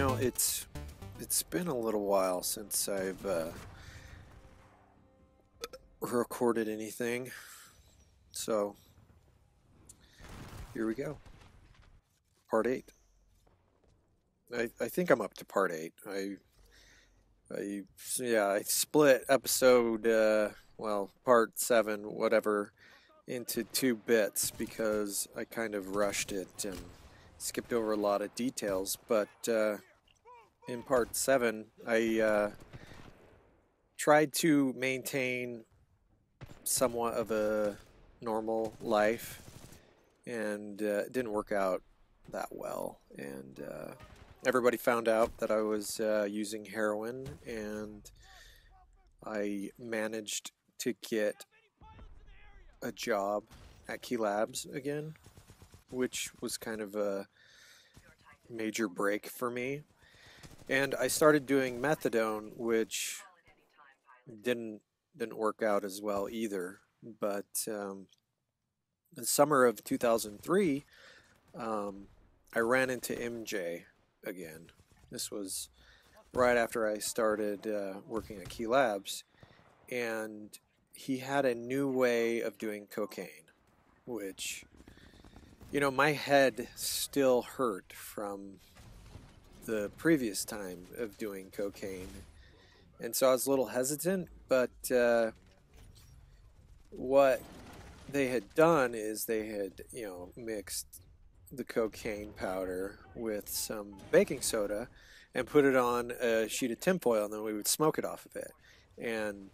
It's been a little while since I've recorded anything, so here we go. Part 8. I think I'm up to part 8. I split episode part 7 whatever into 2 bits because I kind of rushed it and skipped over a lot of details, but in part 7 I tried to maintain somewhat of a normal life, and it didn't work out that well. And everybody found out that I was using heroin, and I managed to get a job at Keylabs again, which was kind of a major break for me. And I started doing methadone, which didn't didn't work out as well either. But the summer of 2003, I ran into MJ again. This was right after I started working at Key Labs, and he had a new way of doing cocaine, which, my head still hurt from the previous time of doing cocaine. And so I was a little hesitant, but what they had done is they had, mixed the cocaine powder with some baking soda and put it on a sheet of tinfoil, and then we would smoke it off of it. And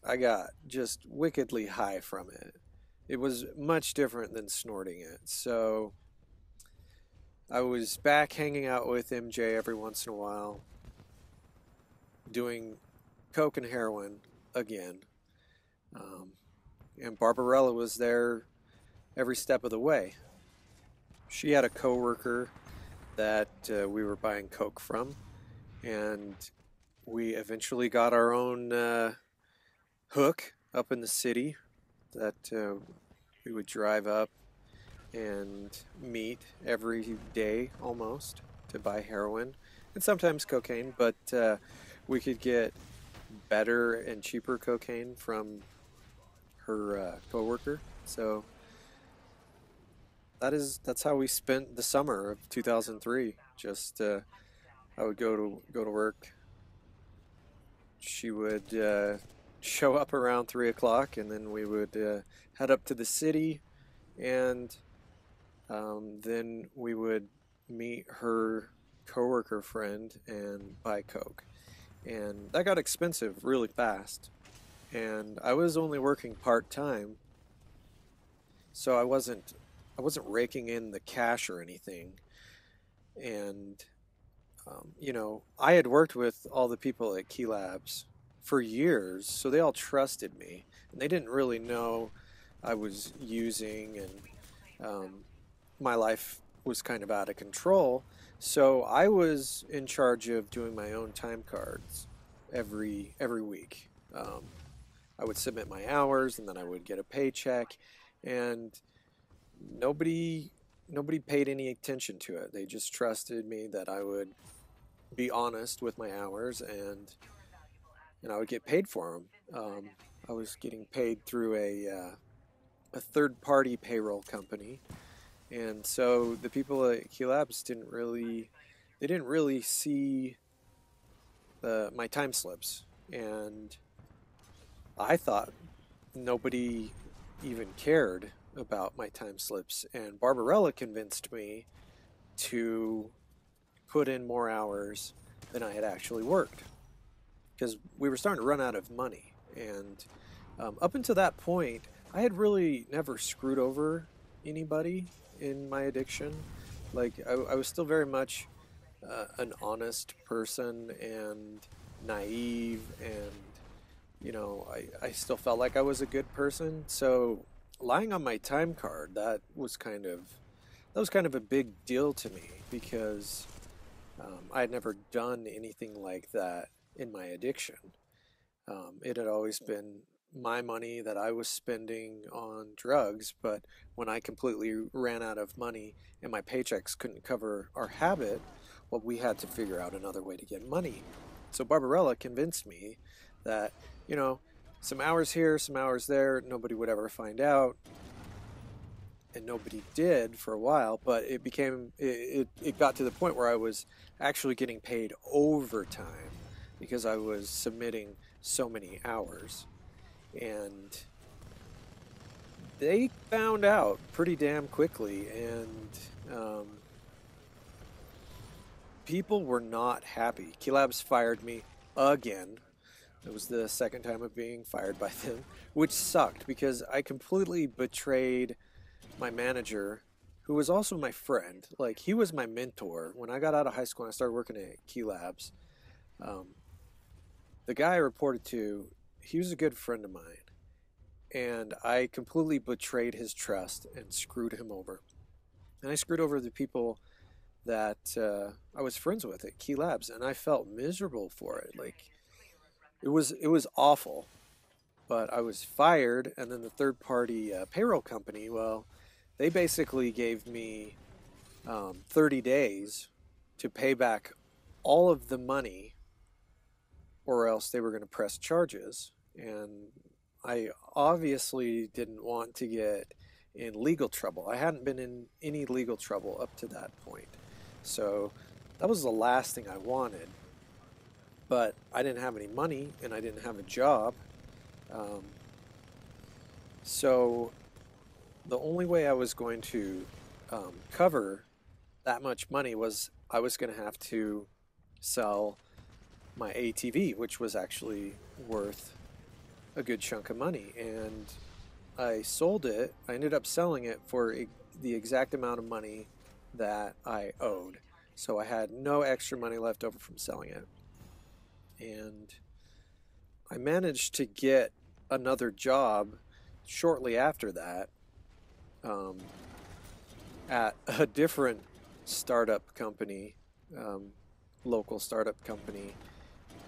I got just wickedly high from it. It was much different than snorting it. So I was back hanging out with MJ every once in a while, doing coke and heroin again. And Barbarella was there every step of the way. She had a coworker that we were buying coke from, and we eventually got our own hook up in the city that we would drive up and meet every day almost to buy heroin and sometimes cocaine, but we could get better and cheaper cocaine from her coworker. So that's how we spent the summer of 2003. Just I would go to work. She would show up around 3 o'clock, and then we would head up to the city, and then we would meet her coworker friend and buy coke. And that got expensive really fast. And I was only working part-time, so I wasn't raking in the cash or anything. And I had worked with all the people at Key Labs for years, so they all trusted me, and they didn't really know I was using, and my life was kind of out of control. So I was in charge of doing my own time cards every week. I would submit my hours, and then I would get a paycheck, and nobody paid any attention to it. They just trusted me that I would be honest with my hours, and I would get paid for them. I was getting paid through a third party payroll company, and so the people at Keylabs didn't really see my time slips, and I thought nobody even cared about my time slips, and Barbarella convinced me to put in more hours than I had actually worked, because we were starting to run out of money. And up until that point, I had really never screwed over anybody in my addiction. Like, I was still very much an honest person and naive, and I still felt like I was a good person. So lying on my time card, that was kind of a big deal to me, because I had never done anything like that in my addiction. It had always been my money that I was spending on drugs, but when I completely ran out of money and my paychecks couldn't cover our habit, well, we had to figure out another way to get money. So Barbarella convinced me that, you know, some hours here, some hours there, nobody would ever find out. And nobody did for a while, but it got to the point where I was actually getting paid overtime because I was submitting so many hours. And they found out pretty damn quickly, and people were not happy. Keylabs fired me again. It was the second time of being fired by them, which sucked because I completely betrayed my manager, who was also my friend. Like, he was my mentor. When I got out of high school and I started working at Keylabs, um, the guy I reported to, he was a good friend of mine. And I completely betrayed his trust and screwed him over. And I screwed over the people that I was friends with at Keylabs, and I felt miserable for it. Like, it was awful. But I was fired, and then the third party payroll company, well, they basically gave me 30 days to pay back all of the money, or else they were going to press charges. And I obviously didn't want to get in legal trouble. I hadn't been in any legal trouble up to that point. So that was the last thing I wanted. But I didn't have any money and I didn't have a job. Um, so the only way I was going to cover that much money was I was going to have to sell my ATV, which was actually worth a good chunk of money. And I sold it. I ended up selling it for the exact amount of money that I owed. So I had no extra money left over from selling it. And I managed to get another job shortly after that, at a different startup company, local startup company,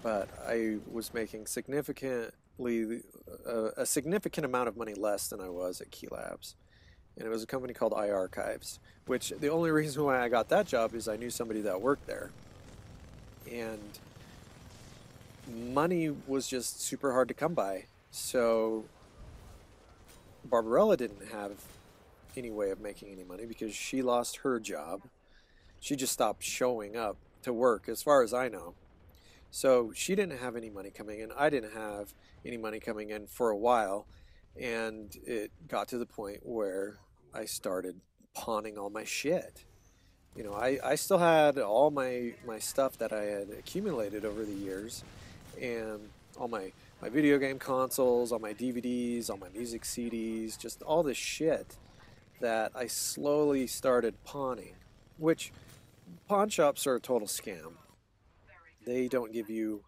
but I was making a significant amount of money less than I was at Keylabs. And it was a company called iArchives, which the only reason why I got that job is I knew somebody that worked there. And money was just super hard to come by. So Barbarella didn't have any way of making any money because she lost her job. She just stopped showing up to work, as far as I know. So she didn't have any money coming in. I didn't have any money coming in for a while. And it got to the point where I started pawning all my shit. You know, I still had all my stuff that I had accumulated over the years, and all my video game consoles, all my DVDs, all my music CDs, just all this shit that I slowly started pawning, which pawn shops are a total scam. They don't give you,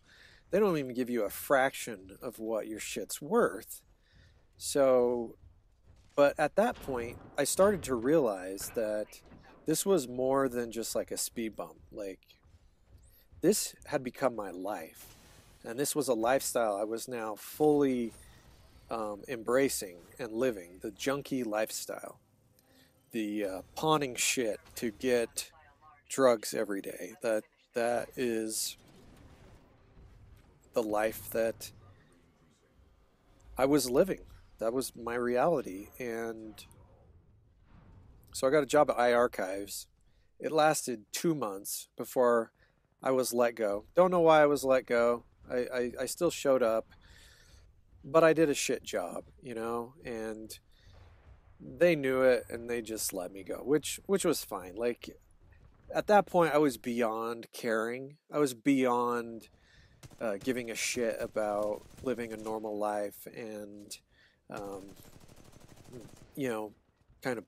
they don't even give you a fraction of what your shit's worth. So, but at that point, I started to realize that this was more than just like a speed bump. Like, this had become my life. And this was a lifestyle I was now fully embracing and living, the junkie lifestyle, the pawning shit to get drugs every day. That is the life that I was living. That was my reality. And so I got a job at iArchives. It lasted 2 months before I was let go. Don't know why I was let go. I still showed up, but I did a shit job, you know, and they knew it and they just let me go, which was fine. Like, at that point, I was beyond caring. I was beyond giving a shit about living a normal life and, um, you know, kind of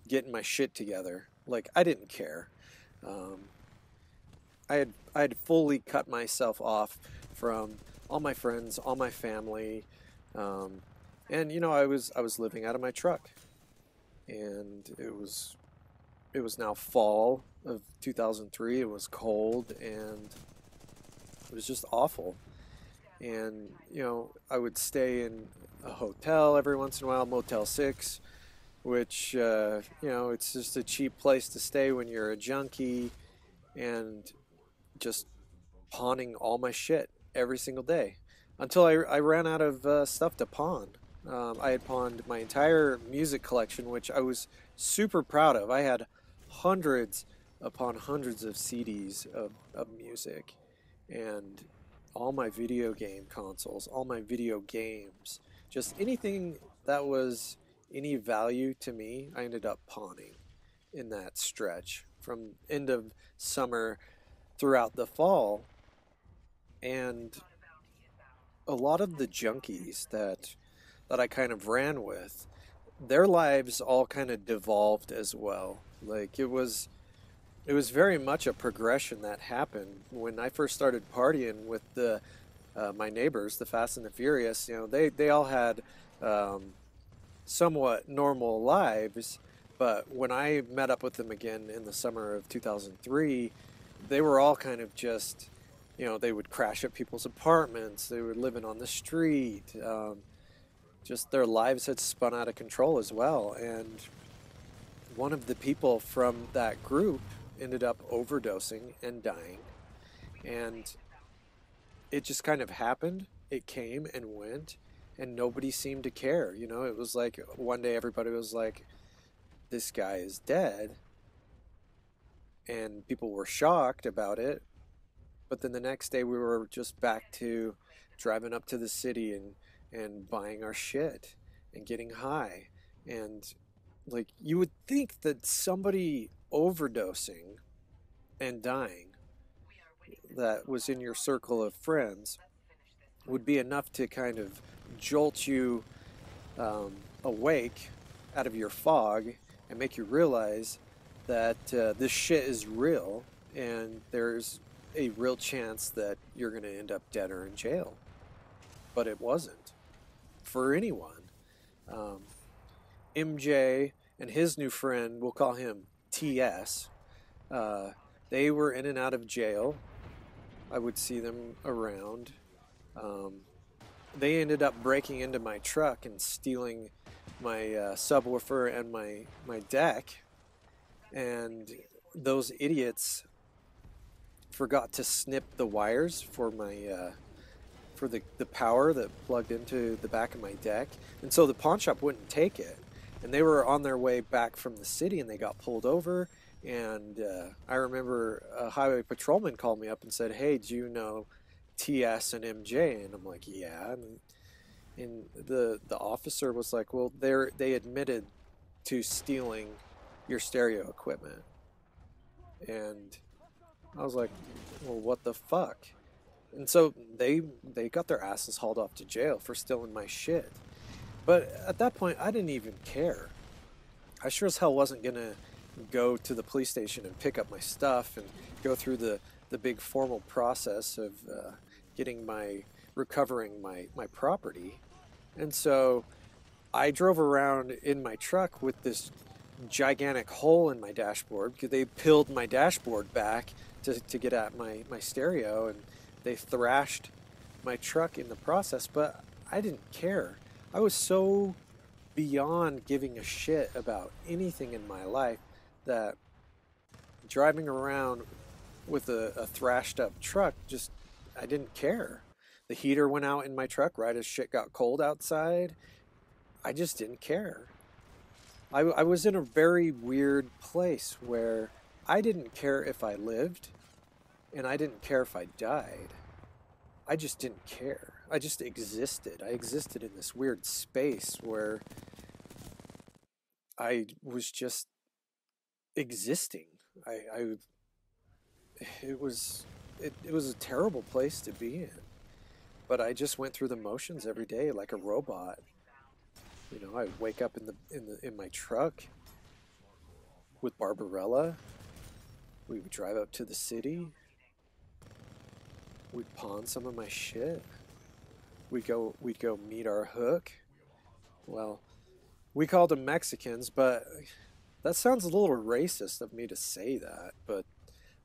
getting my shit together. Like, I didn't care. Um, I had fully cut myself off from all my friends, all my family, um, and you know, I was living out of my truck, and it was now fall of 2003. It was cold and it was just awful. And you know, I would stay in a hotel every once in a while, Motel 6, which you know, it's just a cheap place to stay when you're a junkie. and just pawning all my shit every single day until I ran out of stuff to pawn. I had pawned my entire music collection, which I was super proud of. I had hundreds upon hundreds of CDs of music and all my video game consoles, all my video games, just anything that was any value to me, I ended up pawning in that stretch from end of summer throughout the fall. And a lot of the junkies that I kind of ran with, their lives all kind of devolved as well. Like it was very much a progression that happened when I first started partying with the my neighbors, the Fast and the Furious. You know, they all had um, somewhat normal lives, but when I met up with them again in the summer of 2003, they were all kind of just, you know, they would crash at people's apartments, they were living on the street. Just their lives had spun out of control as well. And one of the people from that group ended up overdosing and dying. And it just kind of happened. It came and went, and nobody seemed to care. You know, it was like one day everybody was like, this guy is dead. And people were shocked about it. But then the next day we were just back to driving up to the city and buying our shit and getting high. And like you would think that somebody overdosing and dying that was in your circle of friends would be enough to kind of jolt you awake out of your fog and make you realize that this shit is real and there's a real chance that you're going to end up dead or in jail. But it wasn't for anyone. Um, MJ and his new friend, we'll call him TS, uh, they were in and out of jail. I would see them around. Um, they ended up breaking into my truck and stealing my subwoofer and my deck. And those idiots forgot to snip the wires for my for the power that plugged into the back of my deck, and so the pawn shop wouldn't take it. And they were on their way back from the city, and they got pulled over. And I remember a highway patrolman called me up and said, "Hey, do you know TS and MJ?" And I'm like, "Yeah." And the officer was like, "Well, they admitted to stealing your stereo equipment." And I was like, "Well, what the fuck?" And so they got their asses hauled off to jail for stealing my shit. But at that point, I didn't even care. I sure as hell wasn't gonna go to the police station and pick up my stuff and go through the big formal process of getting my recovering my property. And so I drove around in my truck with this gigantic hole in my dashboard because they peeled my dashboard back to get at my stereo, and they thrashed my truck in the process, but I didn't care. I was so beyond giving a shit about anything in my life that driving around with a thrashed up truck, just, I didn't care. The heater went out in my truck right as shit got cold outside. I just didn't care. I was in a very weird place where I didn't care if I lived and I didn't care if I died. I just didn't care. I just existed. I existed in this weird space where I was just existing. I it was it was a terrible place to be in. But I just went through the motions every day like a robot. You know, I would wake up in my truck with Barbarella. We would drive up to the city. We'd pawn some of my shit. We'd go meet our hook. Well, we called them Mexicans, but that sounds a little racist of me to say that, but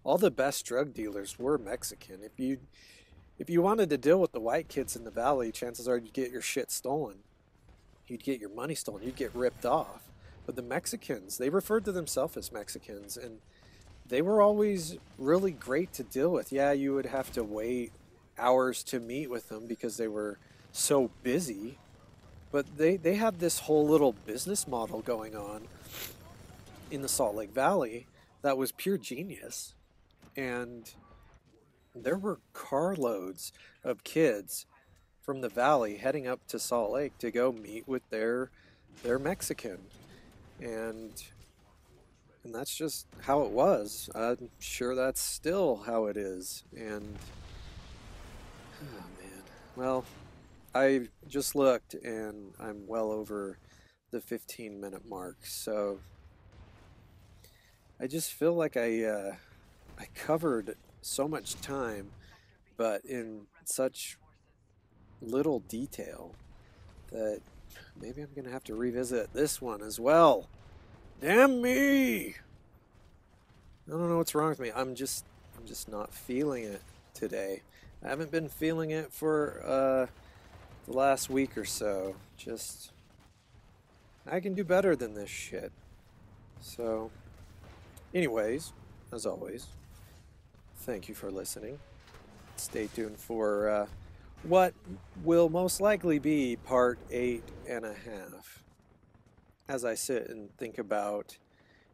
all the best drug dealers were Mexican. If you wanted to deal with the white kids in the valley, chances are you'd get your shit stolen. You'd get your money stolen. You'd get ripped off. But the Mexicans, they referred to themselves as Mexicans, and they were always really great to deal with. Yeah, you would have to wait hours to meet with them because they were so busy, but they had this whole little business model going on in the Salt Lake Valley that was pure genius. And there were carloads of kids from the valley heading up to Salt Lake to go meet with their Mexican. And and that's just how it was. I'm sure that's still how it is. And oh man. Well, I just looked and I'm well over the 15-minute mark. So I just feel like I covered so much time, but in such little detail that maybe I'm gonna have to revisit this one as well. Damn me! I don't know what's wrong with me. I'm just not feeling it today. I haven't been feeling it for the last week or so. Just I can do better than this shit. So, anyways, as always, thank you for listening. Stay tuned for what will most likely be part 8.5 as I sit and think about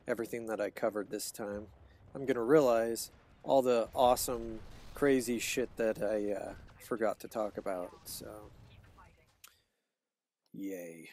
everything that I covered this time. I'm going to realize all the awesome, crazy shit that I forgot to talk about. So, yay.